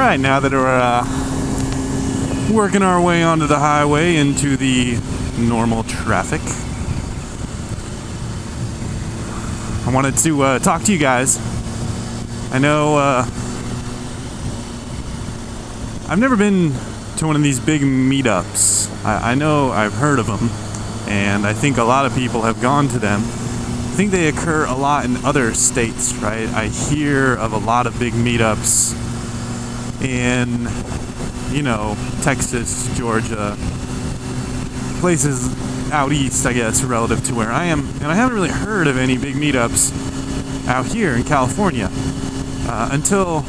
Alright, now that we're working our way onto the highway into the normal traffic, I wanted to talk to you guys. I know I've never been to one of these big meetups. I know I've heard of them, and I think a lot of people have gone to them. I think they occur a lot in other states, right? I hear of a lot of big meetups in, Texas, Georgia, places out east, I guess, relative to where I am. And I haven't really heard of any big meetups out here in California. Until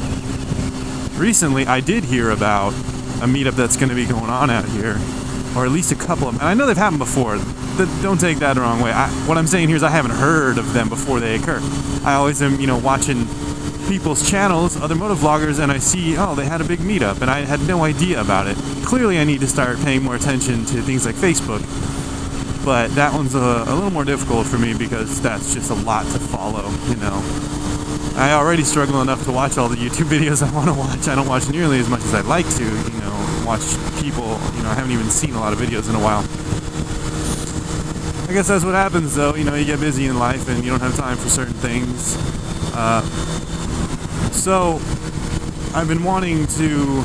recently, I did hear about a meetup that's going to be going on out here, or at least a couple of them. And I know they've happened before. Don't take that the wrong way. What I'm saying here is I haven't heard of them before they occur. I always am, watching people's channels, other motovloggers, and I see, they had a big meetup, and I had no idea about it. Clearly, I need to start paying more attention to things like Facebook, but that one's a little more difficult for me because that's just a lot to follow, I already struggle enough to watch all the YouTube videos I want to watch. I don't watch nearly as much as I'd like to, watch people, I haven't even seen a lot of videos in a while. I guess that's what happens though, you get busy in life and you don't have time for certain things. So I've been wanting to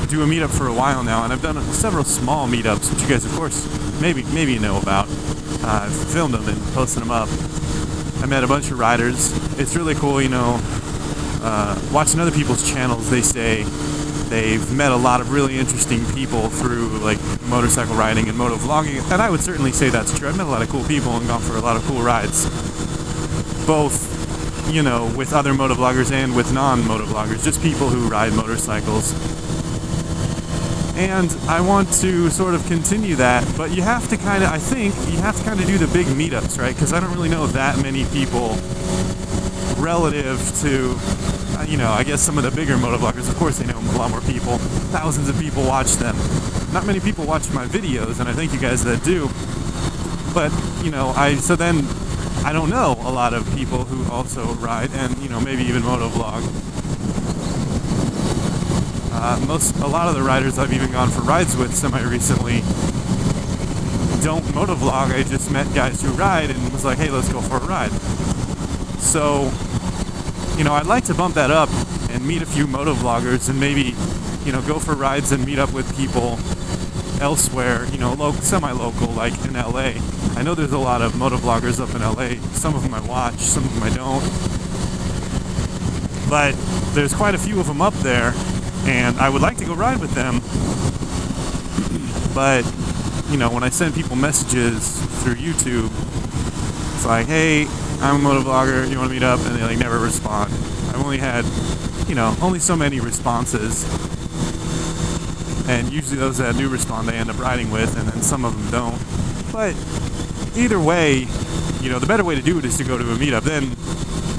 do a meetup for a while now, and I've done several small meetups, which you guys, of course, maybe you know about. I've filmed them and posted them up. I met a bunch of riders. It's really cool, watching other people's channels. They say they've met a lot of really interesting people through like motorcycle riding and motovlogging, and I would certainly say that's true. I've met a lot of cool people and gone for a lot of cool rides, both with other motovloggers and with non-motovloggers, just people who ride motorcycles. And I want to sort of continue that, but you have to kind of do the big meetups, right? Because I don't really know that many people relative to, I guess some of the bigger motovloggers. Of course, they know a lot more people. Thousands of people watch them. Not many people watch my videos, and I thank you guys that do. But, I don't know a lot of people who also ride and, maybe even motovlog. A lot of the riders I've even gone for rides with semi-recently don't motovlog. I just met guys who ride and was like, hey, let's go for a ride. So, I'd like to bump that up and meet a few motovloggers and maybe, go for rides and meet up with people elsewhere, semi-local, like in LA. I know there's a lot of motovloggers up in LA. Some of them I watch, some of them I don't. But there's quite a few of them up there, and I would like to go ride with them. But, when I send people messages through YouTube, it's like, hey, I'm a motovlogger, you want to meet up? And they never respond. I've only had, only so many responses. And usually those that do respond, they end up riding with, and then some of them don't. But either way, the better way to do it is to go to a meetup. Then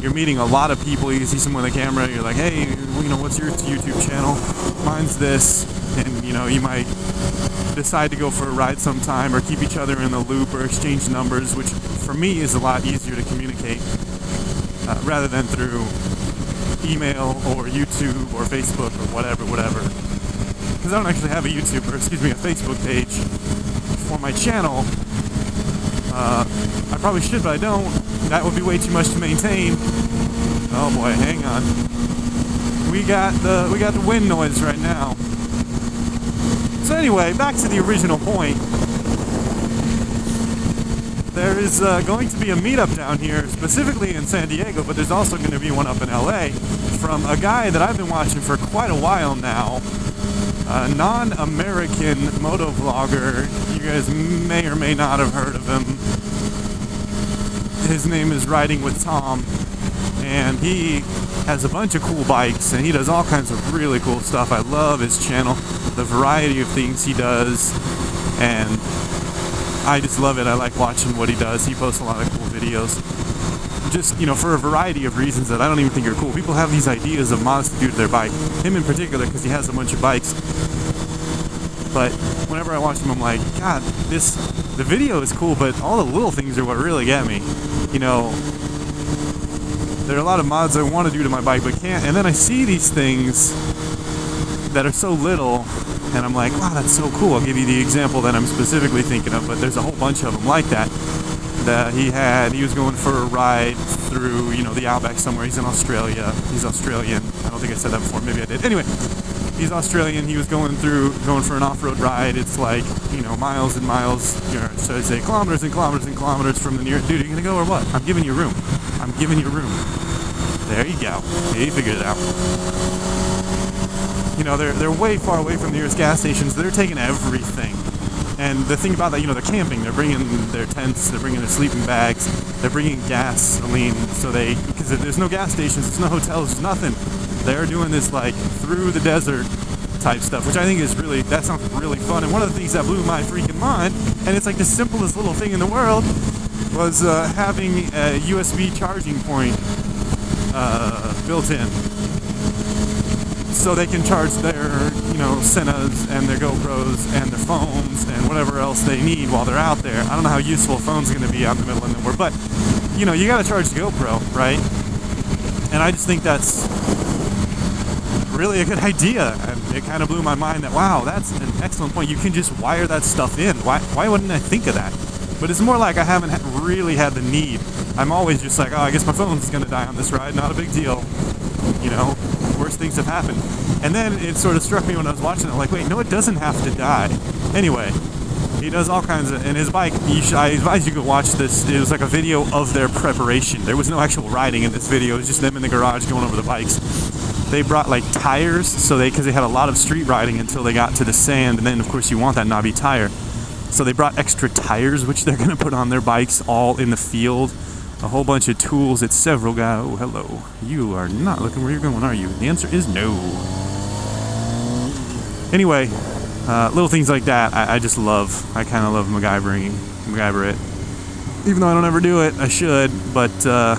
you're meeting a lot of people. You see someone with a camera, you're like, hey, what's your YouTube channel? Mine's this. And, you might decide to go for a ride sometime or keep each other in the loop or exchange numbers, which for me is a lot easier to communicate rather than through email or YouTube or Facebook or whatever. Because I don't actually have a Facebook page for my channel. I probably should, but I don't. That would be way too much to maintain. Oh boy, hang on. We got the wind noise right now. So anyway, back to the original point. There is going to be a meetup down here, specifically in San Diego, but there's also going to be one up in LA from a guy that I've been watching for quite a while now. A non-American motovlogger. You guys may or may not have heard of him. His name is Riding with Tom, and he has a bunch of cool bikes, and he does all kinds of really cool stuff. I love his channel, the variety of things he does, and I just love it. I like watching what he does. He posts a lot of cool videos. Just, for a variety of reasons that I don't even think are cool. People have these ideas of mods to do to their bike. Him in particular, because he has a bunch of bikes. But whenever I watch him, I'm like, God, the video is cool, but all the little things are what really get me. There are a lot of mods I want to do to my bike, but can't. And then I see these things that are so little, and I'm like, wow, that's so cool. I'll give you the example that I'm specifically thinking of, but there's a whole bunch of them like that. He was going for a ride through, the outback somewhere. He's in Australia. He's Australian. I don't think I said that before. Maybe I did. Anyway, he's Australian. He was going for an off-road ride. It's like, miles and miles, so I'd say kilometers and kilometers and kilometers from the nearest. Dude, are you gonna go or what? I'm giving you room. I'm giving you room. There you go. You figured it out. They're way far away from the nearest gas stations. They're taking everything. And the thing about that, they're camping. They're bringing their tents. They're bringing their sleeping bags. They're bringing gasoline. Because there's no gas stations, there's no hotels, there's nothing. They're doing this through the desert type stuff, which I think that sounds really fun. And one of the things that blew my freaking mind, and it's the simplest little thing in the world, was having a USB charging point built in. So they can charge their, Sennas and their GoPros and their phones and whatever else they need while they're out there. I don't know how useful a phone's going to be out in the middle of nowhere, but, you got to charge the GoPro, right? And I just think that's really a good idea. And it kind of blew my mind that, wow, that's an excellent point. You can just wire that stuff in. Why wouldn't I think of that? But it's more like I haven't really had the need. I'm always just like, oh, I guess my phone's going to die on this ride. Not a big deal. Worst things have happened. And then it sort of struck me when I was watching it, wait, no, it doesn't have to die. Anyway, he does all kinds of, and his bike, I advise you to watch this. It was a video of their preparation. There was no actual riding in this video. It was just them in the garage going over the bikes. They brought tires, because they had a lot of street riding until they got to the sand, and then of course you want that knobby tire. So they brought extra tires, which they're going to put on their bikes all in the field. A whole bunch of tools at several guys. Oh, hello. You are not looking where you're going, are you? The answer is no. Anyway, little things like that I just love. I kind of love MacGyver it. Even though I don't ever do it, I should. But I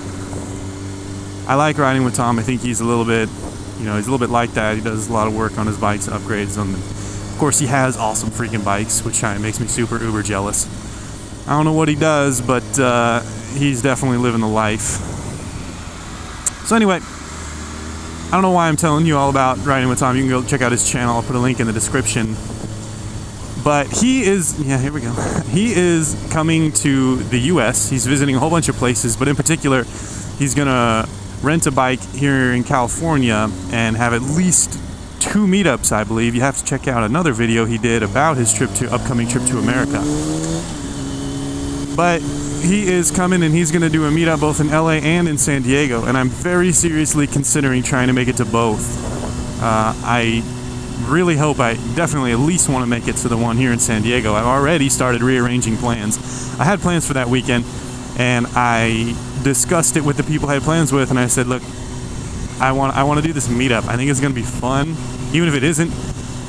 like riding with Tom. I think he's a little bit, he's a little bit like that. He does a lot of work on his bikes, upgrades on them. Of course, he has awesome freaking bikes, which makes me super uber jealous. I don't know what he does, but he's definitely living the life. So anyway, I don't know why I'm telling you all about riding with Tom. You can go check out his channel. I'll put a link in the description. But he is, here we go. He is coming to the U.S. He's visiting a whole bunch of places, but in particular, he's going to rent a bike here in California and have at least 2 meetups, I believe. You have to check out another video he did about his upcoming trip to America. But he is coming and he's going to do a meetup both in LA and in San Diego, and I'm very seriously considering trying to make it to both. I really hope I definitely at least want to make it to the one here in San Diego. I've already started rearranging plans. I had plans for that weekend, and I discussed it with the people I had plans with, and I said, look, I want to do this meetup. I think it's going to be fun. Even if it isn't,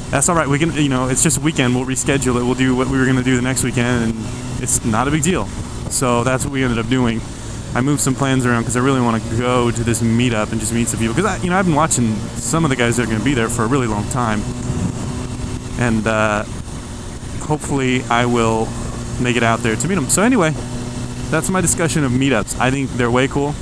that's all right. We can, it's just a weekend. We'll reschedule it. We'll do what we were going to do the next weekend, and it's not a big deal. So that's what we ended up doing. I moved some plans around because I really want to go to this meetup and just meet some people. Because I've been watching some of the guys that are going to be there for a really long time, and hopefully I will make it out there to meet them. So anyway, that's my discussion of meetups. I think they're way cool.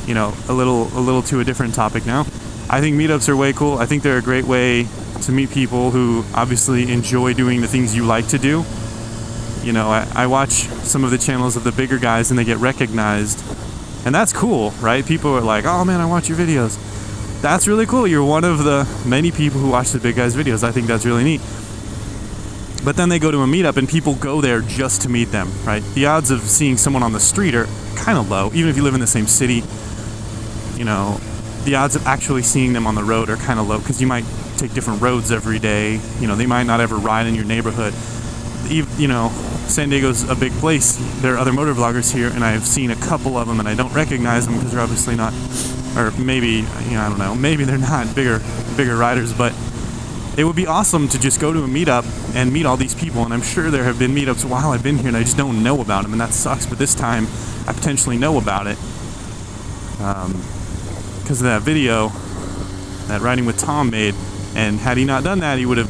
A little to a different topic now. I think meetups are way cool. I think they're a great way to meet people who obviously enjoy doing the things you like to do. I watch some of the channels of the bigger guys and they get recognized, and that's cool, right? People are like, oh man, I watch your videos. That's really cool. You're one of the many people who watch the big guys' videos. I think that's really neat. But then they go to a meetup and people go there just to meet them, right? The odds of seeing someone on the street are kind of low, even if you live in the same city. The odds of actually seeing them on the road are kind of low because you might take different roads every day. They might not ever ride in your neighborhood. San Diego's a big place. There are other motor vloggers here, and I've seen a couple of them, and I don't recognize them because they're obviously not, or maybe, I don't know, maybe they're not bigger riders, but it would be awesome to just go to a meetup and meet all these people, and I'm sure there have been meetups while I've been here, and I just don't know about them, and that sucks, but this time I potentially know about it because of that video that Riding with Tom made. And had he not done that, he would have,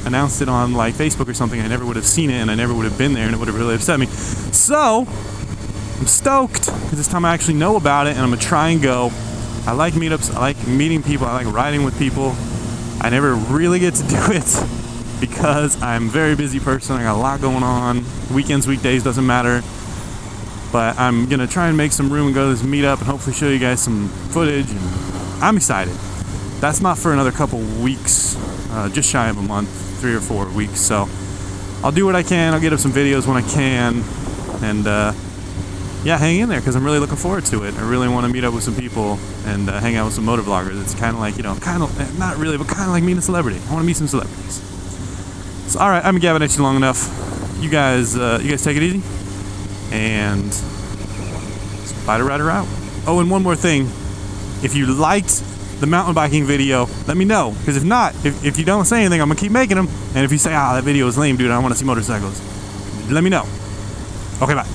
announced it on Facebook or something. I never would have seen it, and I never would have been there, and it would have really upset me. So I'm stoked because this time I actually know about it, and I'm gonna try and go. I like meetups. I like meeting people. I like riding with people. I never really get to do it because I'm a very busy person. I got a lot going on. Weekends, weekdays, doesn't matter. But I'm gonna try and make some room and go to this meetup and hopefully show you guys some footage. And I'm excited. That's not for another couple weeks, just shy of a month, 3 or 4 weeks. So I'll do what I can. I'll get up some videos when I can, and yeah, hang in there because I'm really looking forward to it. I really want to meet up with some people and hang out with some motovloggers. It's kind of like, not really, but kind of like meeting a celebrity. I want to meet some celebrities. So, all right, I've been gabbing at you long enough. You guys take it easy, and Spider Rider out. Oh, and one more thing. If you liked the mountain biking video, let me know. Because if not, if you don't say anything, I'm going to keep making them. And if you say, that video is lame, dude, I want to see motorcycles, let me know. Okay, bye.